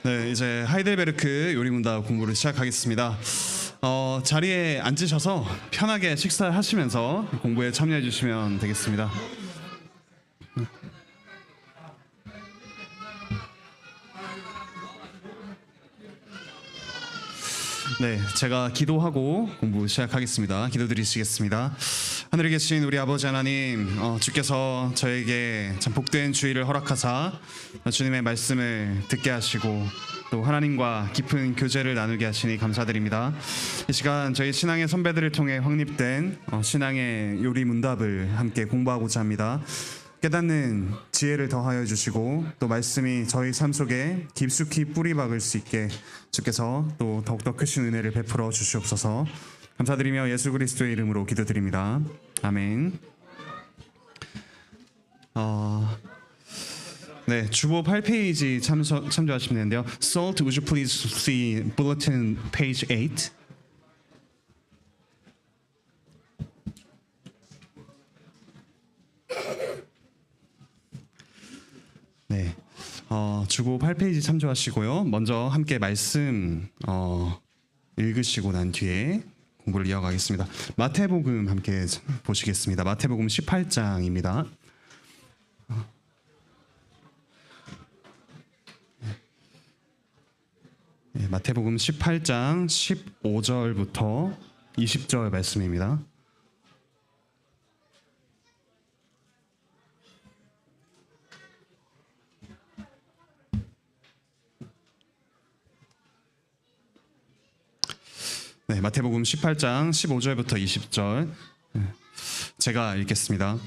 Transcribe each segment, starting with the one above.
네, 이제 하이델베르크 요리문답 공부를 시작하겠습니다. 자리에 앉으셔서 편하게 식사하시면서 공부에 참여해 주시면 되겠습니다. 네, 제가 기도하고 공부 시작하겠습니다. 기도드리시겠습니다. 하늘에 계신 우리 아버지 하나님, 주께서 저에게 참 복된 주의를 허락하사 주님의 말씀을 듣게 하시고 또 하나님과 깊은 교제를 나누게 하시니 감사드립니다. 이 시간 저희 신앙의 선배들을 통해 확립된 신앙의 요리 문답을 함께 공부하고자 합니다. 깨닫는 지혜를 더하여 주시고 또 말씀이 저희 삶 속에 깊숙이 뿌리 박을 수 있게 주께서 또 더욱더 크신 은혜를 베풀어 주시옵소서. 감사드리며 예수 그리스도의 이름으로 기도드립니다. 아멘. 네, 주보 8페이지 참조하시면 되는데요. Salt, would you please see bulletin page 8? 네, 주보 8페이지 참조하시고요. 먼저 함께 말씀 읽으시고 난 뒤에 공부를 이어가겠습니다. 마태복음 함께 보시겠습니다. 마태복음 18장입니다. 네, 마태복음 18장 15절부터 20절 말씀입니다. 네, 마태복음 18장 15절부터 20절 제가 읽겠습니다.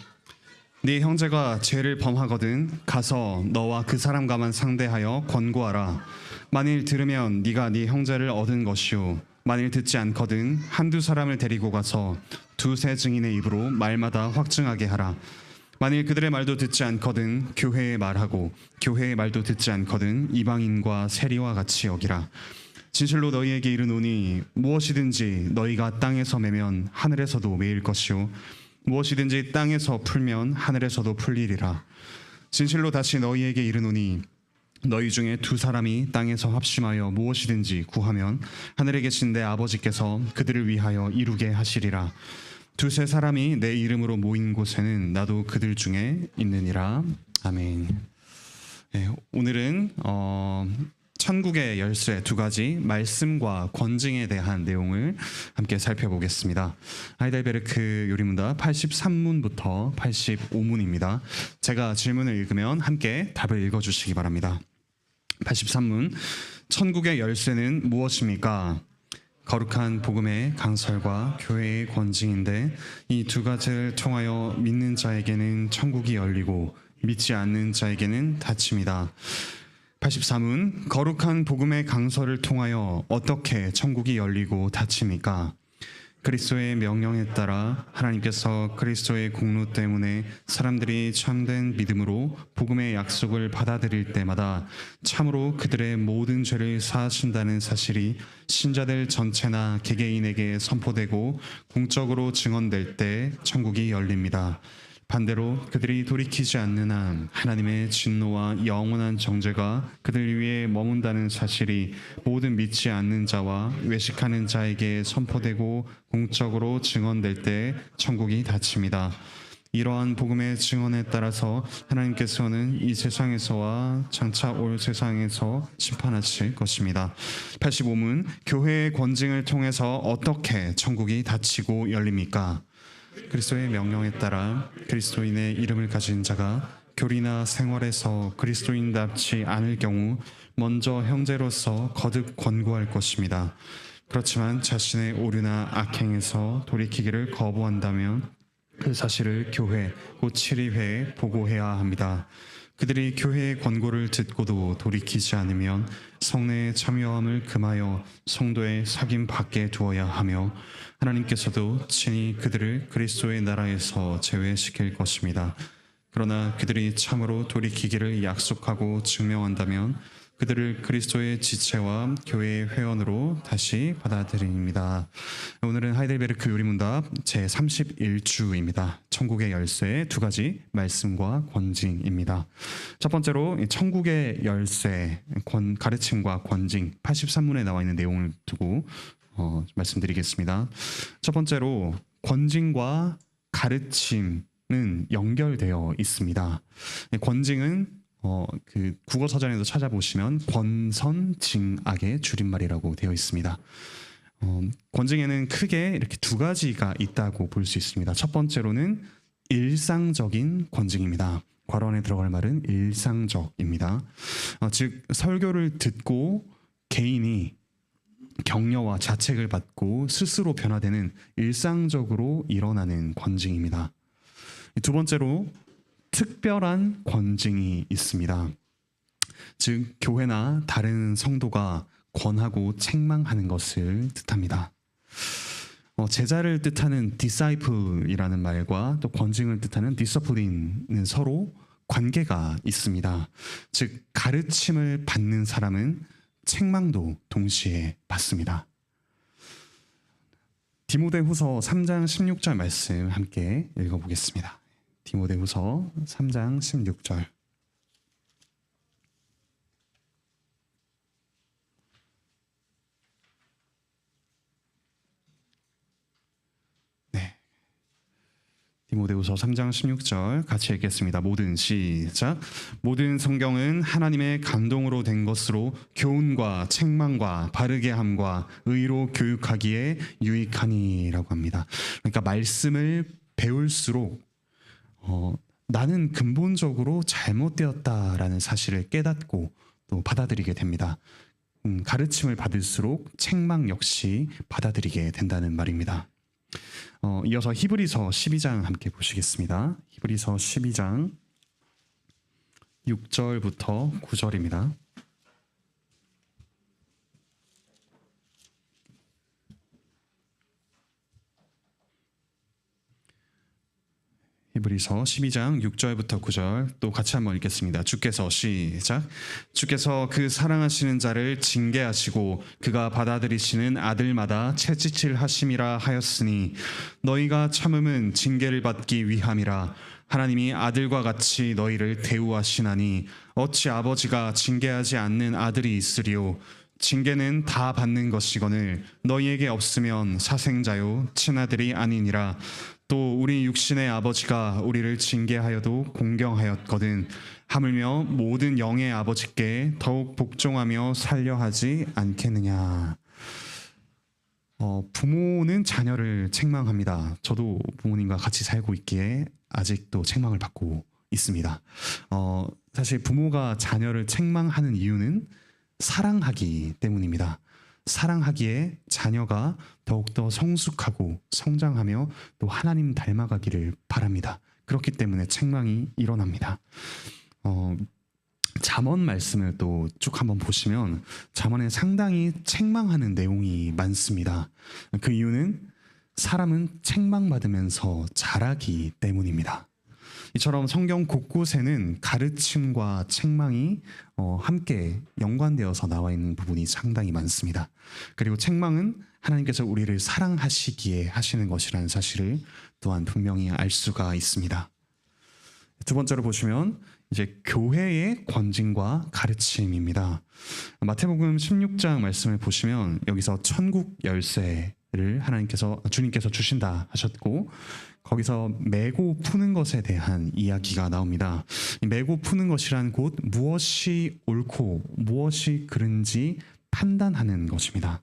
네 형제가 죄를 범하거든 가서 너와 그 사람과만 상대하여 권고하라. 만일 들으면 네가 네 형제를 얻은 것이요 만일 듣지 않거든 한두 사람을 데리고 가서 두세 증인의 입으로 말마다 확증하게 하라. 만일 그들의 말도 듣지 않거든 교회의 말하고 교회의 말도 듣지 않거든 이방인과 세리와 같이 여기라. 진실로 너희에게 이르노니 무엇이든지 너희가 땅에서 매면 하늘에서도 매일 것이요 무엇이든지 땅에서 풀면 하늘에서도 풀리리라. 진실로 다시 너희에게 이르노니 너희 중에 두 사람이 땅에서 합심하여 무엇이든지 구하면 하늘에 계신 내 아버지께서 그들을 위하여 이루게 하시리라. 두세 사람이 내 이름으로 모인 곳에는 나도 그들 중에 있느니라. 아멘. 네, 오늘은 천국의 열쇠 두 가지 말씀과 권징에 대한 내용을 함께 살펴보겠습니다. 하이델베르크 요리문답 83문부터 85문입니다. 제가 질문을 읽으면 함께 답을 읽어주시기 바랍니다. 83문, 천국의 열쇠는 무엇입니까? 거룩한 복음의 강설과 교회의 권징인데 이 두 가지를 통하여 믿는 자에게는 천국이 열리고 믿지 않는 자에게는 닫힙니다. 83문, 거룩한 복음의 강설을 통하여 어떻게 천국이 열리고 닫힙니까? 그리스도의 명령에 따라 하나님께서 그리스도의 공로 때문에 사람들이 참된 믿음으로 복음의 약속을 받아들일 때마다 참으로 그들의 모든 죄를 사하신다는 사실이 신자들 전체나 개개인에게 선포되고 공적으로 증언될 때 천국이 열립니다. 반대로 그들이 돌이키지 않는 한 하나님의 진노와 영원한 정죄가 그들 위에 머문다는 사실이 모든 믿지 않는 자와 외식하는 자에게 선포되고 공적으로 증언될 때 천국이 닫힙니다. 이러한 복음의 증언에 따라서 하나님께서는 이 세상에서와 장차 올 세상에서 심판하실 것입니다. 85문, 교회의 권징을 통해서 어떻게 천국이 닫히고 열립니까? 그리스도의 명령에 따라 그리스도인의 이름을 가진 자가 교리나 생활에서 그리스도인답지 않을 경우 먼저 형제로서 거듭 권고할 것입니다. 그렇지만 자신의 오류나 악행에서 돌이키기를 거부한다면 그 사실을 교회, 곧 치리회에 보고해야 합니다. 그들이 교회의 권고를 듣고도 돌이키지 않으면 성례에 참여함을 금하여 성도의 사귐 밖에 두어야 하며 하나님께서도 친히 그들을 그리스도의 나라에서 제외시킬 것입니다. 그러나 그들이 참으로 돌이키기를 약속하고 증명한다면 그들을 그리스도의 지체와 교회의 회원으로 다시 받아들입니다. 오늘은 하이델베르크 요리문답 제31주입니다. 천국의 열쇠 두 가지 말씀과 권징입니다. 첫 번째로 천국의 열쇠 가르침과 권징 83문에 나와 있는 내용을 두고 말씀드리겠습니다. 첫 번째로 권징과 가르침은 연결되어 있습니다. 권징은 그 국어 서전에도 찾아보시면 권선징악의 줄임말이라고 되어 있습니다. 권징에는 크게 이렇게 두 가지가 있다고 볼 수 있습니다. 첫 번째로는 일상적인 권징입니다. 괄호 안에 들어갈 말은 일상적입니다. 즉 설교를 듣고 개인이 격려와 자책을 받고 스스로 변화되는 일상적으로 일어나는 권징입니다. 두 번째로 특별한 권징이 있습니다. 즉 교회나 다른 성도가 권하고 책망하는 것을 뜻합니다. 제자를 뜻하는 disciple이라는 말과 또 권징을 뜻하는 discipline는 서로 관계가 있습니다. 즉 가르침을 받는 사람은 책망도 동시에 받습니다. 디모데후서 3장 16절 말씀 함께 읽어보겠습니다. 디모데후서 3장 16절. 네. 디모데후서 3장 16절 같이 읽겠습니다. 시작. 모든 성경은 하나님의 감동으로 된 것으로 교훈과 책망과 바르게 함과 의로 교육하기에 유익하니라고 합니다. 그러니까 말씀을 배울수록 나는 근본적으로 잘못되었다라는 사실을 깨닫고 또 받아들이게 됩니다. 가르침을 받을수록 책망 역시 받아들이게 된다는 말입니다. 이어서 히브리서 12장 함께 보시겠습니다. 히브리서 12장 6절부터 9절입니다. 히브리서 12장 6절부터 9절 또 같이 한번 읽겠습니다. 주께서 시작. 주께서 그 사랑하시는 자를 징계하시고 그가 받아들이시는 아들마다 채찍질 하심이라 하였으니 너희가 참음은 징계를 받기 위함이라. 하나님이 아들과 같이 너희를 대우하시나니 어찌 아버지가 징계하지 않는 아들이 있으리요. 징계는 다 받는 것이거늘 너희에게 없으면 사생자요 친아들이 아니니라. 또 우리 육신의 아버지가 우리를 징계하여도 공경하였거든 하물며 모든 영의 아버지께 더욱 복종하며 살려하지 않겠느냐. 부모는 자녀를 책망합니다. 저도 부모님과 같이 살고 있기에 아직도 책망을 받고 있습니다. 사실 부모가 자녀를 책망하는 이유는 사랑하기 때문입니다. 사랑하기에 자녀가 더욱더 성숙하고 성장하며 또 하나님 닮아가기를 바랍니다. 그렇기 때문에 책망이 일어납니다. 잠언 말씀을 또 쭉 한번 보시면 잠언에 상당히 책망하는 내용이 많습니다. 그 이유는 사람은 책망받으면서 자라기 때문입니다. 이처럼 성경 곳곳에는 가르침과 책망이 함께 연관되어서 나와 있는 부분이 상당히 많습니다. 그리고 책망은 하나님께서 우리를 사랑하시기에 하시는 것이라는 사실을 또한 분명히 알 수가 있습니다. 두 번째로 보시면 이제 교회의 권징과 가르침입니다. 마태복음 16장 말씀을 보시면 여기서 천국 열쇠를 주님께서 주신다 하셨고 거기서 메고 푸는 것에 대한 이야기가 나옵니다. 메고 푸는 것이란 곧 무엇이 옳고 무엇이 그른지 판단하는 것입니다.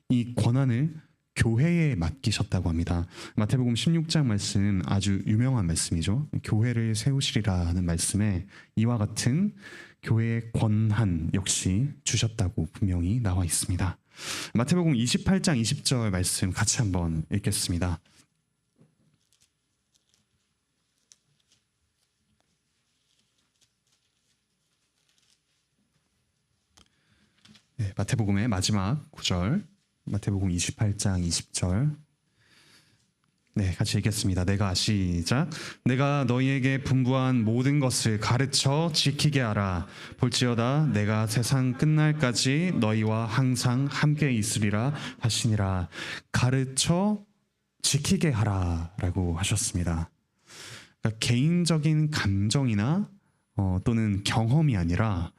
이 권한을 교회에 맡기셨다고 합니다. 마태복음 16장 말씀 아주 유명한 말씀이죠. 교회를 세우시리라 하는 말씀에 이와 같은 교회의 권한 역시 주셨다고 분명히 나와 있습니다. 마태복음 28장 20절 말씀 같이 한번 읽겠습니다. 네, 마태복음의 마지막 구절, 마태복음 28장 20절. 네, 같이 읽겠습니다. 내가 시작. 내가 너희에게 분부한 모든 것을 가르쳐 지키게 하라. 볼지어다 내가 세상 끝날까지 너희와 항상 함께 있으리라 하시니라. 가르쳐 지키게 하라라고 하셨습니다. 그러니까 개인적인 감정이나 또는 경험이 아니라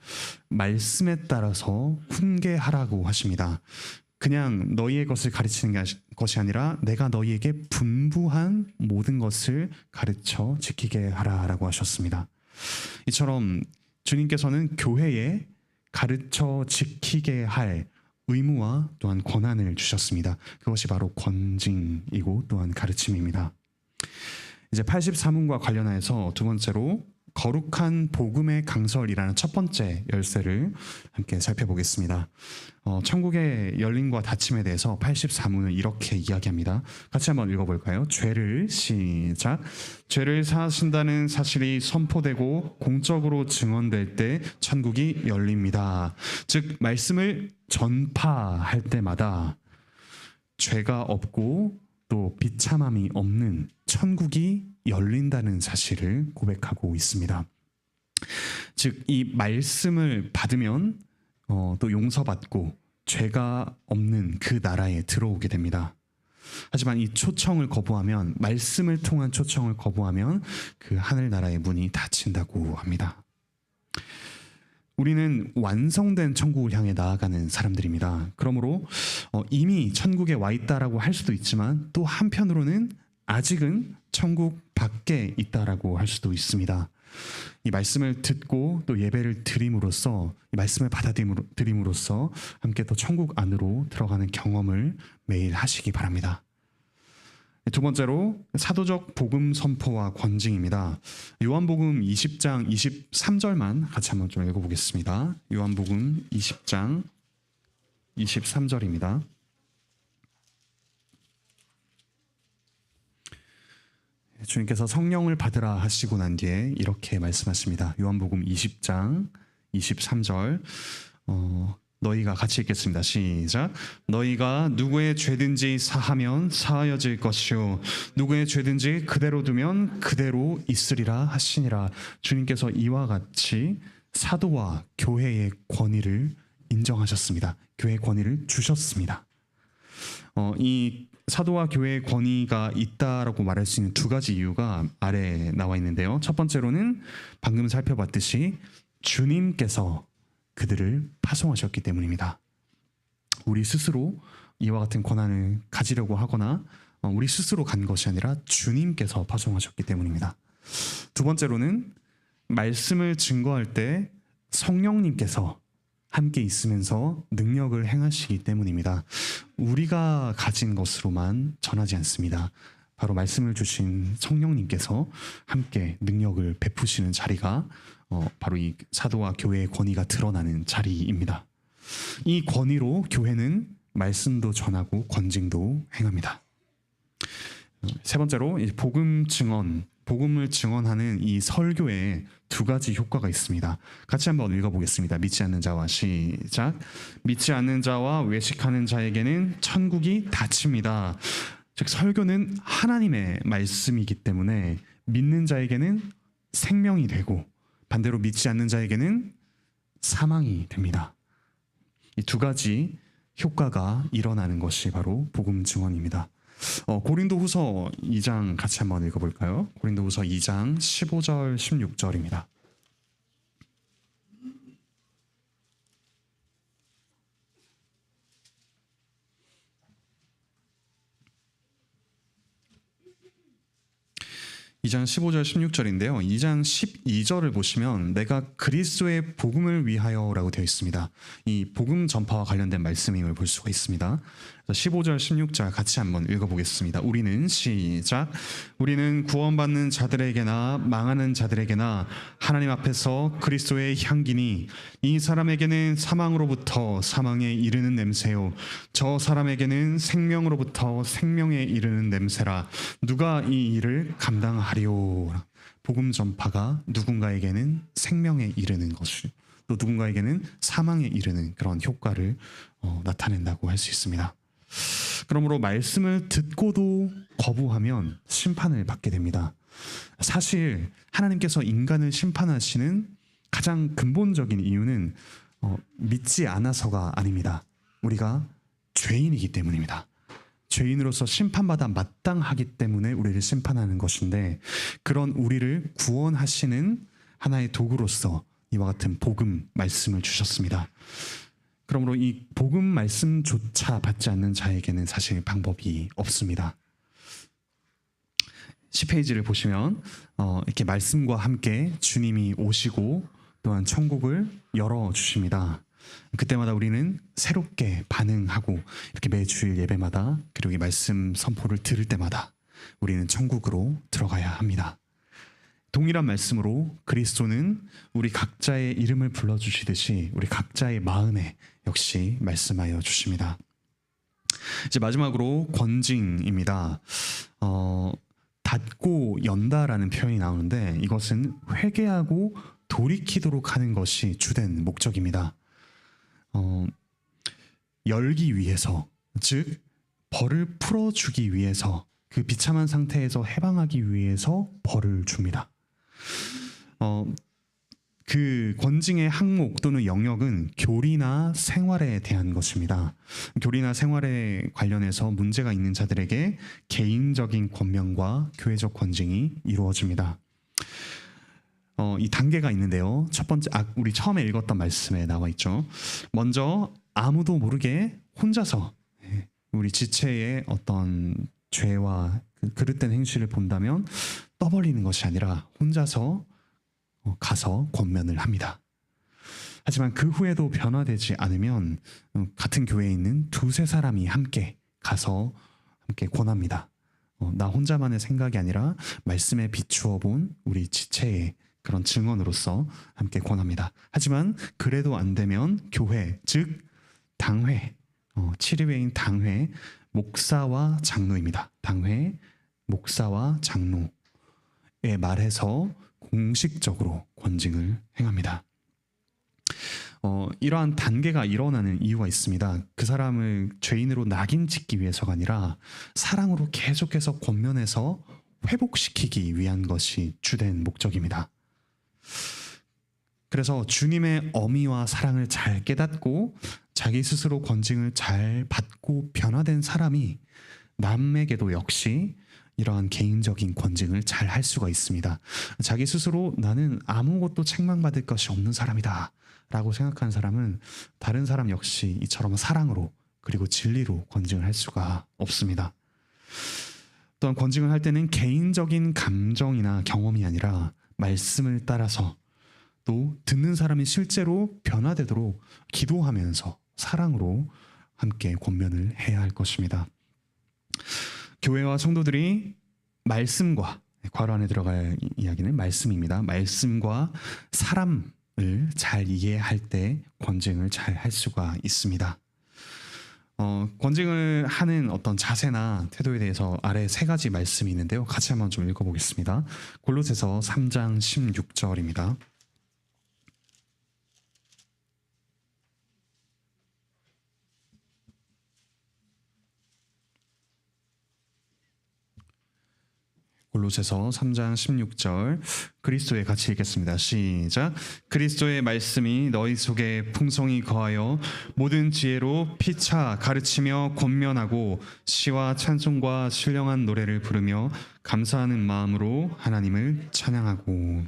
말씀에 따라서 훈계하라고 하십니다. 그냥 너희의 것을 가르치는 것이 아니라 내가 너희에게 분부한 모든 것을 가르쳐 지키게 하라라고 하셨습니다. 이처럼 주님께서는 교회에 가르쳐 지키게 할 의무와 또한 권한을 주셨습니다. 그것이 바로 권징이고 또한 가르침입니다. 이제 84문과 관련해서 두 번째로 거룩한 복음의 강설이라는 첫 번째 열쇠를 함께 살펴보겠습니다. 천국의 열림과 닫힘에 대해서 84문은 이렇게 이야기합니다. 같이 한번 읽어볼까요? 죄를 시작. 죄를 사하신다는 사실이 선포되고 공적으로 증언될 때 천국이 열립니다. 즉 말씀을 전파할 때마다 죄가 없고 또 비참함이 없는 천국이 열린다는 사실을 고백하고 있습니다. 즉 이 말씀을 받으면 또 용서받고 죄가 없는 그 나라에 들어오게 됩니다. 하지만 이 초청을 거부하면, 말씀을 통한 초청을 거부하면 그 하늘나라의 문이 닫힌다고 합니다. 우리는 완성된 천국을 향해 나아가는 사람들입니다. 그러므로 이미 천국에 와 있다라고 할 수도 있지만 또 한편으로는 아직은 천국 밖에 있다라고 할 수도 있습니다. 이 말씀을 듣고 또 예배를 드림으로써, 이 말씀을 받아들임으로써 함께 또 천국 안으로 들어가는 경험을 매일 하시기 바랍니다. 두 번째로 사도적 복음 선포와 권징입니다. 요한복음 20장 23절만 같이 한번 좀 읽어보겠습니다. 요한복음 20장 23절입니다. 주님께서 성령을 받으라 하시고 난 뒤에 이렇게 말씀하십니다. 요한복음 20장 23절 너희가 같이 읽겠습니다. 시작. 너희가 누구의 죄든지 사하면 사하여질 것이요 누구의 죄든지 그대로 두면 그대로 있으리라 하시니라. 주님께서 이와 같이 사도와 교회의 권위를 인정하셨습니다. 교회의 권위를 주셨습니다. 이 사도와 교회의 권위가 있다라고 말할 수 있는 두 가지 이유가 아래에 나와 있는데요. 첫 번째로는 방금 살펴봤듯이 주님께서 그들을 파송하셨기 때문입니다. 우리 스스로 이와 같은 권한을 가지려고 하거나 우리 스스로 간 것이 아니라 주님께서 파송하셨기 때문입니다. 두 번째로는 말씀을 증거할 때 성령님께서 함께 있으면서 능력을 행하시기 때문입니다. 우리가 가진 것으로만 전하지 않습니다. 바로 말씀을 주신 성령님께서 함께 능력을 베푸시는 자리가 바로 이 사도와 교회의 권위가 드러나는 자리입니다. 이 권위로 교회는 말씀도 전하고 권징도 행합니다. 세 번째로 복음 증언, 복음을 증언하는 이 설교에 두 가지 효과가 있습니다. 같이 한번 읽어보겠습니다. 믿지 않는 자와 시작. 믿지 않는 자와 외식하는 자에게는 천국이 닫힙니다. 즉 설교는 하나님의 말씀이기 때문에 믿는 자에게는 생명이 되고 반대로 믿지 않는 자에게는 사망이 됩니다. 이 두 가지 효과가 일어나는 것이 바로 복음 증언입니다. 고린도후서 2장 같이 한번 읽어볼까요? 고린도후서 2장 15절 16절입니다. 이 장 15절 16절인데요. 2장 12절을 보시면 내가 그리스도의 복음을 위하여라고 되어 있습니다. 이 복음 전파와 관련된 말씀임을 볼 수가 있습니다. 15절 16절 같이 한번 읽어보겠습니다. 우리는 시작. 우리는 구원받는 자들에게나 망하는 자들에게나 하나님 앞에서 그리스도의 향기니 이 사람에게는 사망으로부터 사망에 이르는 냄새요 저 사람에게는 생명으로부터 생명에 이르는 냄새라. 누가 이 일을 감당하리오. 복음 전파가 누군가에게는 생명에 이르는 것을, 또 누군가에게는 사망에 이르는 그런 효과를 나타낸다고 할 수 있습니다. 그러므로 말씀을 듣고도 거부하면 심판을 받게 됩니다. 사실 하나님께서 인간을 심판하시는 가장 근본적인 이유는 믿지 않아서가 아닙니다. 우리가 죄인이기 때문입니다. 죄인으로서 심판받아 마땅하기 때문에 우리를 심판하는 것인데, 그런 우리를 구원하시는 하나의 도구로서 이와 같은 복음 말씀을 주셨습니다. 그러므로 이 복음 말씀조차 받지 않는 자에게는 사실 방법이 없습니다. 10페이지를 보시면 이렇게 말씀과 함께 주님이 오시고 또한 천국을 열어주십니다. 그때마다 우리는 새롭게 반응하고, 이렇게 매주일 예배마다, 그리고 이 말씀 선포를 들을 때마다 우리는 천국으로 들어가야 합니다. 동일한 말씀으로 그리스도는 우리 각자의 이름을 불러주시듯이 우리 각자의 마음에 역시 말씀하여 주십니다. 이제 마지막으로 권징입니다. 닫고 연다라는 표현이 나오는데, 이것은 회개하고 돌이키도록 하는 것이 주된 목적입니다. 열기 위해서, 즉 벌을 풀어주기 위해서, 그 비참한 상태에서 해방하기 위해서 벌을 줍니다. 그 권징의 항목 또는 영역은 교리나 생활에 대한 것입니다. 교리나 생활에 관련해서 문제가 있는 자들에게 개인적인 권면과 교회적 권징이 이루어집니다. 이 단계가 있는데요. 첫 번째, 우리 처음에 읽었던 말씀에 나와 있죠. 먼저 아무도 모르게 혼자서 우리 지체의 어떤 죄와 그릇된 행실을 본다면 떠벌리는 것이 아니라 혼자서 가서 권면을 합니다. 하지만 그 후에도 변화되지 않으면 같은 교회에 있는 두세 사람이 함께 가서 함께 권합니다. 나 혼자만의 생각이 아니라 말씀에 비추어 본 우리 지체의 그런 증언으로서 함께 권합니다. 하지만 그래도 안 되면 교회, 즉 당회, 7위회인 당회, 목사와 장로입니다. 당회, 목사와 장로에 말해서 공식적으로 권징을 행합니다. 이러한 단계가 일어나는 이유가 있습니다. 그 사람을 죄인으로 낙인 찍기 위해서가 아니라 사랑으로 계속해서 권면해서 회복시키기 위한 것이 주된 목적입니다. 그래서 주님의 어미와 사랑을 잘 깨닫고 자기 스스로 권징을 잘 받고 변화된 사람이 남에게도 역시 이러한 개인적인 권징을 잘 할 수가 있습니다. 자기 스스로 나는 아무것도 책망받을 것이 없는 사람이다 라고 생각하는 사람은 다른 사람 역시 이처럼 사랑으로 그리고 진리로 권징을 할 수가 없습니다. 또한 권징을 할 때는 개인적인 감정이나 경험이 아니라 말씀을 따라서, 또 듣는 사람이 실제로 변화되도록 기도하면서 사랑으로 함께 권면을 해야 할 것입니다. 교회와 성도들이 말씀과, 괄호 안에 들어갈 이야기는 말씀입니다. 말씀과 사람을 잘 이해할 때 권징을 잘 할 수가 있습니다. 권징을 하는 어떤 자세나 태도에 대해서 아래 세 가지 말씀이 있는데요. 같이 한번 좀 읽어보겠습니다. 골로새서 3장 16절입니다. 골로새서 3장 16절 그리스도의 같이 읽겠습니다. 시작. 그리스도의 말씀이 너희 속에 풍성히 거하여 모든 지혜로 피차 가르치며 권면하고 시와 찬송과 신령한 노래를 부르며 감사하는 마음으로 하나님을 찬양하고.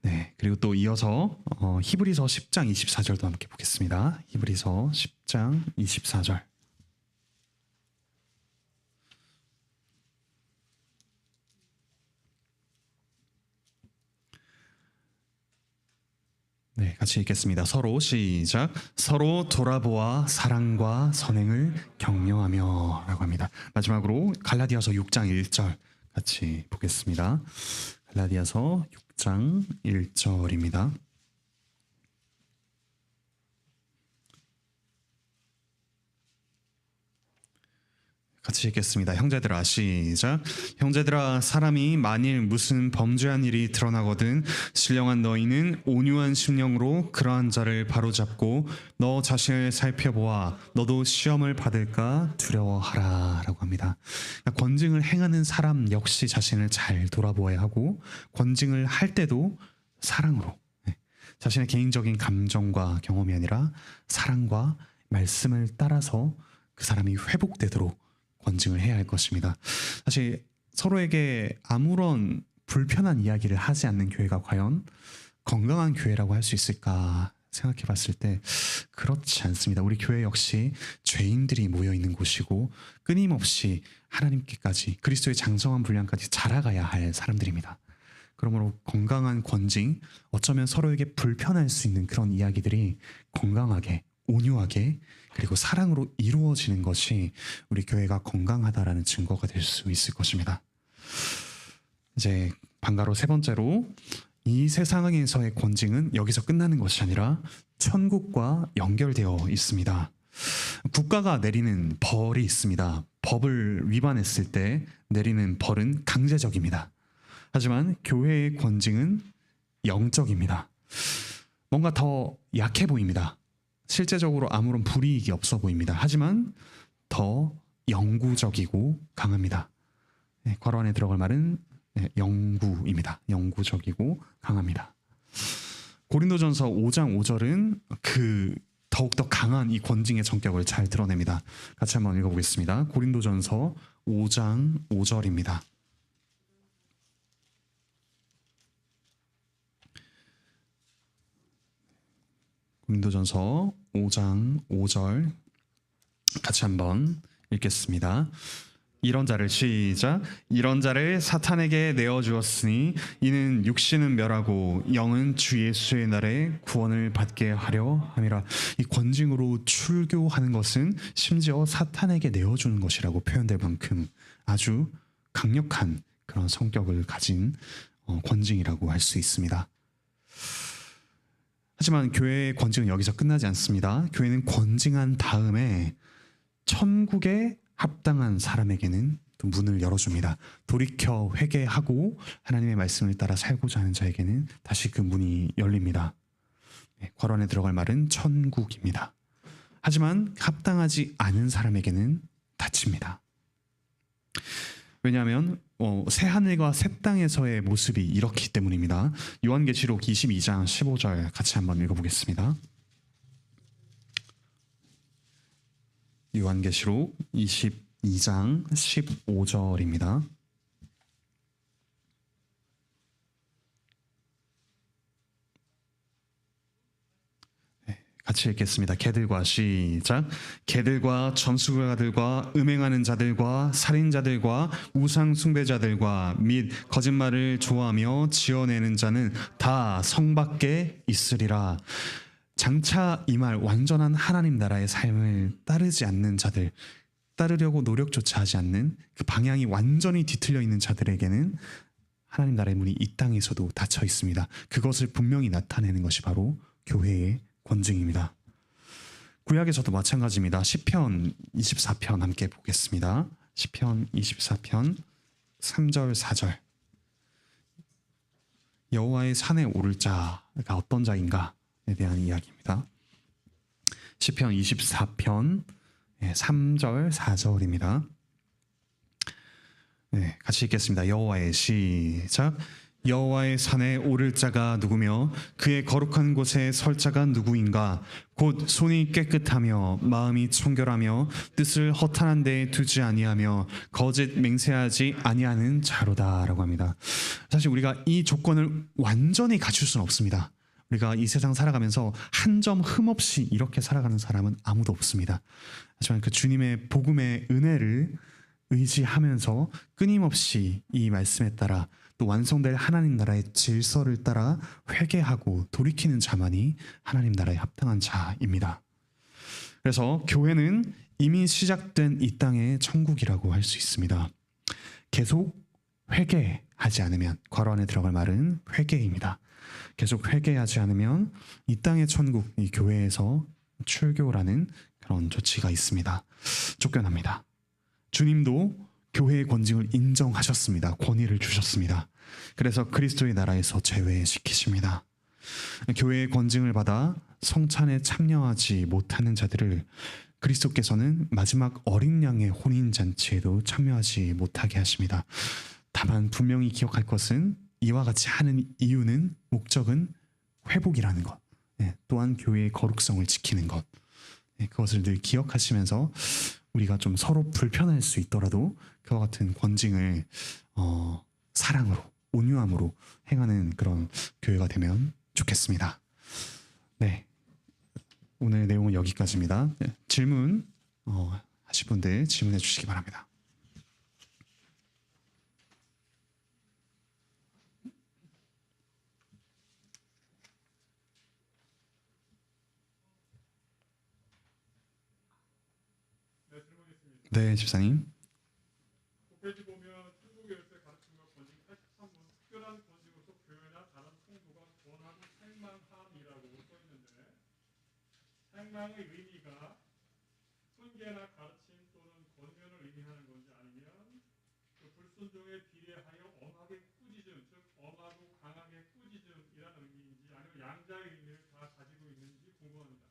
네, 그리고 또 이어서 히브리서 10장 24절도 함께 보겠습니다. 히브리서 10장 24절. 네, 같이 읽겠습니다. 서로 시작. 서로 돌아보아 사랑과 선행을 격려하며 라고 합니다. 마지막으로 갈라디아서 6장 1절 같이 보겠습니다. 갈라디아서 6장 1절입니다. 같이 읽겠습니다. 형제들아, 시작. 형제들아, 사람이 만일 무슨 범죄한 일이 드러나거든 신령한 너희는 온유한 심령으로 그러한 자를 바로잡고 너 자신을 살펴보아 너도 시험을 받을까 두려워하라 라고 합니다. 그러니까 권징을 행하는 사람 역시 자신을 잘 돌아보아야 하고, 권징을 할 때도 사랑으로, 자신의 개인적인 감정과 경험이 아니라 사랑과 말씀을 따라서 그 사람이 회복되도록 권징을 해야 할 것입니다. 사실 서로에게 아무런 불편한 이야기를 하지 않는 교회가 과연 건강한 교회라고 할 수 있을까 생각해 봤을 때 그렇지 않습니다. 우리 교회 역시 죄인들이 모여 있는 곳이고 끊임없이 하나님께까지, 그리스도의 장성한 분량까지 자라가야 할 사람들입니다. 그러므로 건강한 권징, 어쩌면 서로에게 불편할 수 있는 그런 이야기들이 건강하게, 온유하게, 그리고 사랑으로 이루어지는 것이 우리 교회가 건강하다라는 증거가 될 수 있을 것입니다. 이제 방가로 세 번째로, 이 세상에서의 권징은 여기서 끝나는 것이 아니라 천국과 연결되어 있습니다. 국가가 내리는 벌이 있습니다. 법을 위반했을 때 내리는 벌은 강제적입니다. 하지만 교회의 권징은 영적입니다. 뭔가 더 약해 보입니다. 실제적으로 아무런 불이익이 없어 보입니다. 하지만 더 영구적이고 강합니다. 괄호 안에 들어갈 말은 영구입니다. 영구적이고 강합니다. 고린도전서 5장 5절은 그 더욱더 강한 이 권징의 성격을 잘 드러냅니다. 같이 한번 읽어보겠습니다. 고린도전서 5장 5절입니다. 고린도전서 5장 5절 같이 한번 읽겠습니다. 이런 자를, 시작. 이런 자를 사탄에게 내어주었으니 이는 육신은 멸하고 영은 주 예수의 날에 구원을 받게 하려 함이라. 이 권징으로 출교하는 것은 심지어 사탄에게 내어주는 것이라고 표현될 만큼 아주 강력한 그런 성격을 가진 권징이라고 할 수 있습니다. 하지만 교회의 권징은 여기서 끝나지 않습니다. 교회는 권징한 다음에 천국에 합당한 사람에게는 또 문을 열어줍니다. 돌이켜 회개하고 하나님의 말씀을 따라 살고자 하는 자에게는 다시 그 문이 열립니다. 괄호 안에 들어갈 말은 천국입니다. 하지만 합당하지 않은 사람에게는 닫힙니다. 왜냐하면 새하늘과 새 땅에서의 모습이 이렇기 때문입니다. 요한계시록 22장 15절 같이 한번 읽어보겠습니다. 요한계시록 22장 15절입니다. 같이 읽겠습니다. 개들과, 시작. 개들과 점수가들과 음행하는 자들과 살인자들과 우상 숭배자들과 및 거짓말을 좋아하며 지어내는 자는 다 성 밖에 있으리라. 장차 이 말 완전한 하나님 나라의 삶을 따르지 않는 자들, 따르려고 노력조차 하지 않는 그 방향이 완전히 뒤틀려 있는 자들에게는 하나님 나라의 문이 이 땅에서도 닫혀 있습니다. 그것을 분명히 나타내는 것이 바로 교회의 권징입니다. 구약에서도 마찬가지입니다. 시편 24편 함께 보겠습니다. 시편 24편 3절 4절. 여호와의 산에 오를 자가 어떤 자인가에 대한 이야기입니다. 시편 24편 3절 4절입니다. 같이 읽겠습니다. 여호와의, 시작. 여호와의 산에 오를 자가 누구며 그의 거룩한 곳에 설 자가 누구인가? 곧 손이 깨끗하며 마음이 청결하며 뜻을 허탄한 데에 두지 아니하며 거짓 맹세하지 아니하는 자로다라고 합니다. 사실 우리가 이 조건을 완전히 갖출 수는 없습니다. 우리가 이 세상 살아가면서 한 점 흠 없이 이렇게 살아가는 사람은 아무도 없습니다. 하지만 그 주님의 복음의 은혜를 의지하면서 끊임없이 이 말씀에 따라 또 완성될 하나님 나라의 질서를 따라 회개하고 돌이키는 자만이 하나님 나라에 합당한 자입니다. 그래서 교회는 이미 시작된 이 땅의 천국이라고 할 수 있습니다. 계속 회개하지 않으면, 괄호 안에 들어갈 말은 회개입니다. 계속 회개하지 않으면 이 땅의 천국, 이 교회에서 출교라는 그런 조치가 있습니다. 쫓겨납니다. 주님도 교회의 권징을 인정하셨습니다. 권위를 주셨습니다. 그래서 그리스도의 나라에서 제외시키십니다. 교회의 권징을 받아 성찬에 참여하지 못하는 자들을 그리스도께서는 마지막 어린 양의 혼인 잔치에도 참여하지 못하게 하십니다. 다만 분명히 기억할 것은 이와 같이 하는 이유는 목적은 회복이라는 것, 또한 교회의 거룩성을 지키는 것, 그것을 늘 기억하시면서 우리가 좀 서로 불편할 수 있더라도 그와 같은 권징을 사랑으로, 온유함으로 행하는 그런 교회가 되면 좋겠습니다. 네, 오늘 내용은 여기까지입니다. 질문 하실 분들 질문해 주시기 바랍니다. 네, 집사님. 페이지 보면 천국 열쇠 가르침과 권징 83문 특별한 권징으로서 교회나 다른 성도가 권하고 책망함이라고 써 있는데, 책망의 의미가 훈계나 가르침 또는 권면을 의미하는 건지, 아니면 그 불순종에 비례하여 엄하게 꾸짖음, 즉 엄하고 강하게 꾸짖음이라는 의미인지, 아니면 양자의 의미를 다 가지고 있는지 궁금합니다.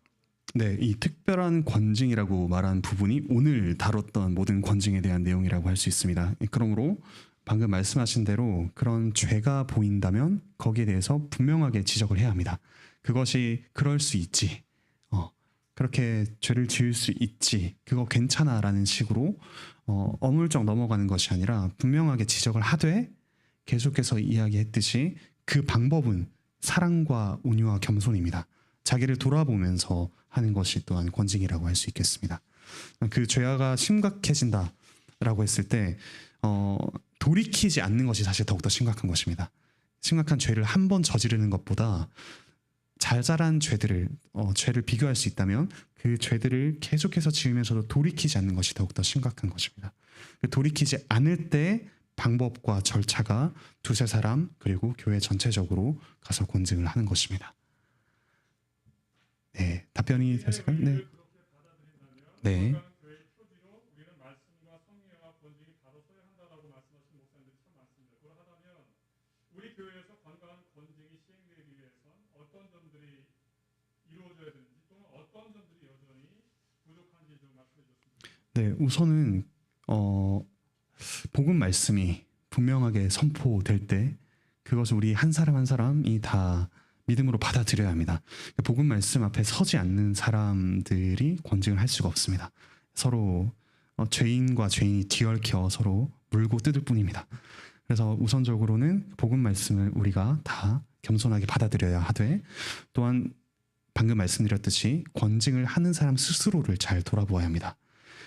네, 이 특별한 권징이라고 말한 부분이 오늘 다뤘던 모든 권징에 대한 내용이라고 할 수 있습니다. 그러므로 방금 말씀하신 대로 그런 죄가 보인다면 거기에 대해서 분명하게 지적을 해야 합니다. 그것이 그럴 수 있지, 그렇게 죄를 지을 수 있지, 그거 괜찮아라는 식으로 어물쩍 넘어가는 것이 아니라 분명하게 지적을 하되, 계속해서 이야기했듯이 그 방법은 사랑과 온유와 겸손입니다. 자기를 돌아보면서 하는 것이 또한 권징이라고 할 수 있겠습니다. 그 죄가 심각해진다라고 했을 때 돌이키지 않는 것이 사실 더욱더 심각한 것입니다. 심각한 죄를 한 번 저지르는 것보다 자잘한 죄를 비교할 수 있다면 그 죄들을 계속해서 지으면서도 돌이키지 않는 것이 더욱더 심각한 것입니다. 돌이키지 않을 때 방법과 절차가 두세 사람 그리고 교회 전체적으로 가서 권징을 하는 것입니다. 네, 답변이 됐을까요? 네. 네. 교회의 표지로 우리는 말씀과 성령과 권징이 바로 서야 한다라고 말씀하신 목사님들이 참 많습니다. 그러하다면 우리 교회에서 건강한 권징이 시행되기 위해선 어떤 점들이 이루어져야 되는지, 또는 어떤 점들이 여전히 부족한지 좀 말씀해 주셨습니다. 네, 우선은 복음 말씀이 분명하게 선포될 때 그것을 우리 한 사람 한 사람이 다 믿음으로 받아들여야 합니다. 복음 말씀 앞에 서지 않는 사람들이 권징을 할 수가 없습니다. 서로 죄인과 죄인이 뒤얽혀 서로 물고 뜯을 뿐입니다. 그래서 우선적으로는 복음 말씀을 우리가 다 겸손하게 받아들여야 하되, 또한 방금 말씀드렸듯이 권징을 하는 사람 스스로를 잘 돌아보아야 합니다.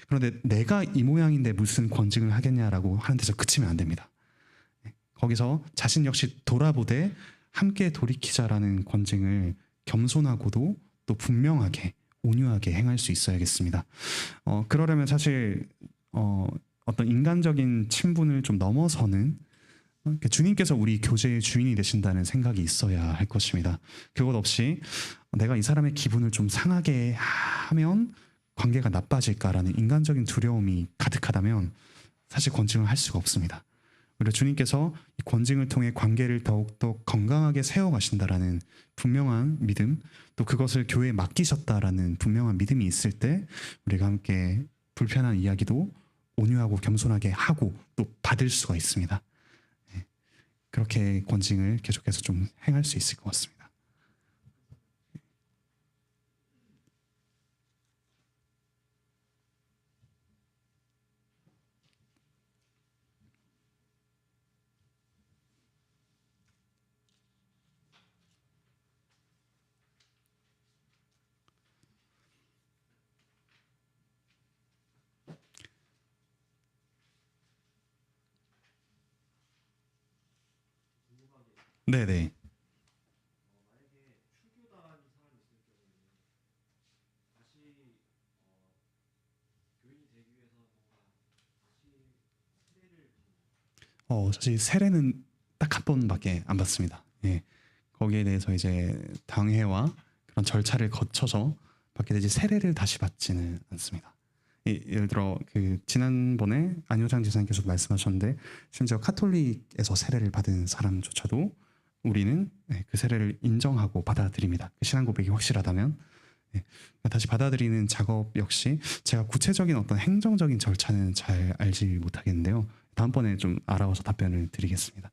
그런데 내가 이 모양인데 무슨 권징을 하겠냐라고 하는 데서 그치면 안 됩니다. 거기서 자신 역시 돌아보되 함께 돌이키자라는 권징을 겸손하고도 또 분명하게 온유하게 행할 수 있어야겠습니다. 그러려면 사실 어떤 인간적인 친분을 좀 넘어서는 주님께서 우리 교제의 주인이 되신다는 생각이 있어야 할 것입니다. 그것 없이 내가 이 사람의 기분을 좀 상하게 하면 관계가 나빠질까라는 인간적인 두려움이 가득하다면 사실 권징을 할 수가 없습니다. 오히려 주님께서 이 권징을 통해 관계를 더욱더 건강하게 세워가신다라는 분명한 믿음, 또 그것을 교회에 맡기셨다라는 분명한 믿음이 있을 때 우리가 함께 불편한 이야기도 온유하고 겸손하게 하고 또 받을 수가 있습니다. 그렇게 권징을 계속해서 좀 행할 수 있을 것 같습니다. 네네. 사실 세례는 딱 한 번밖에 안 받습니다. 예. 거기에 대해서 이제 당회와 그런 절차를 거쳐서 받게 되지 세례를 다시 받지는 않습니다. 예를 들어 그 지난번에 안효장 지사님께서도 말씀하셨는데 심지어 카톨릭에서 세례를 받은 사람조차도 우리는 그 세례를 인정하고 받아들입니다. 신앙 고백이 확실하다면 다시 받아들이는 작업 역시 제가 구체적인 어떤 행정적인 절차는 잘 알지 못하겠는데요. 다음번에 좀 알아와서 답변을 드리겠습니다.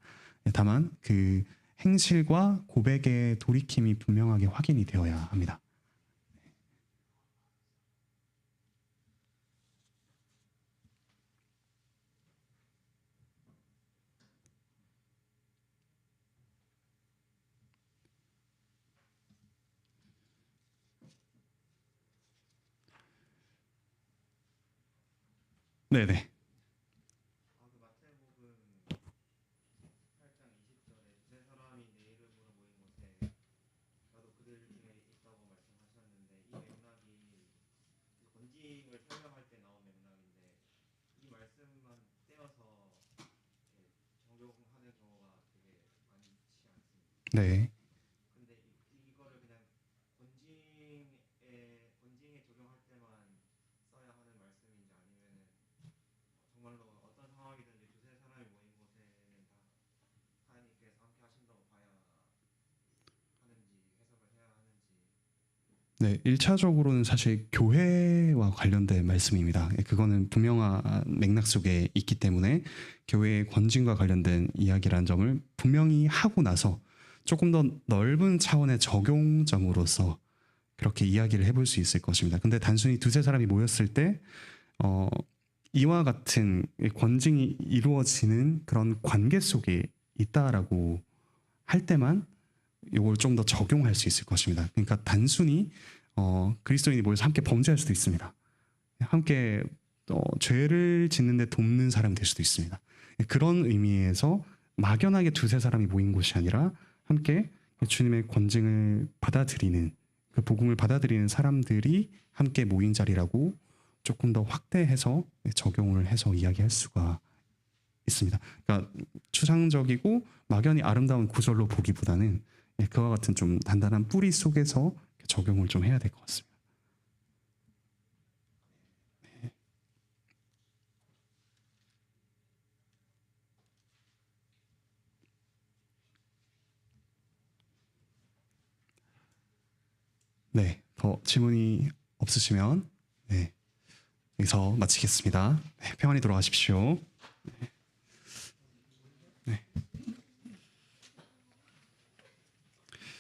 다만 그 행실과 고백의 돌이킴이 분명하게 확인이 되어야 합니다. 네네. 그 마태복음 8장 20절에 두세 사람이 내 이름으로 모인 곳에 나도 그들 중에 있다고 말씀하셨는데 이 맥락이 그 권징을 설명할 때 나온 맥락인데 이 말씀만 떼어서 이렇게 적용하는 경우가 되게 많지 않습니다. 네. 근데 이거를 그냥 권징에 적용할 때만 써야 하는 말씀인지 아니면은 정말로 어떤 상황이든지 두세 사람이 모인 곳에는 다 하나님께서 함께 하신다고 봐야 하는지 해석을 해야 하는지. 네, 1차적으로는 사실 교회와 관련된 말씀입니다. 그거는 분명한 맥락 속에 있기 때문에 교회의 권징과 관련된 이야기라는 점을 분명히 하고 나서 조금 더 넓은 차원의 적용점으로서 그렇게 이야기를 해볼 수 있을 것입니다. 근데 단순히 두세 사람이 모였을 때 이와 같은 권징이 이루어지는 그런 관계 속에 있다라고 할 때만 이걸 좀 더 적용할 수 있을 것입니다. 그러니까 단순히 그리스도인이 모여서 함께 범죄할 수도 있습니다. 함께 죄를 짓는데 돕는 사람이 될 수도 있습니다. 그런 의미에서 막연하게 두세 사람이 모인 곳이 아니라 함께 주님의 권징을 받아들이는 그 복음을 받아들이는 사람들이 함께 모인 자리라고 조금 더 확대해서 적용을 해서 이야기할 수가 있습니다. 그러니까 추상적이고 막연히 아름다운 구절로 보기보다는 그와 같은 좀 단단한 뿌리 속에서 적용을 좀 해야 될 것 같습니다. 네, 더 질문이 없으시면 네, 여기서 마치겠습니다. 네, 평안히 돌아가십시오. 네.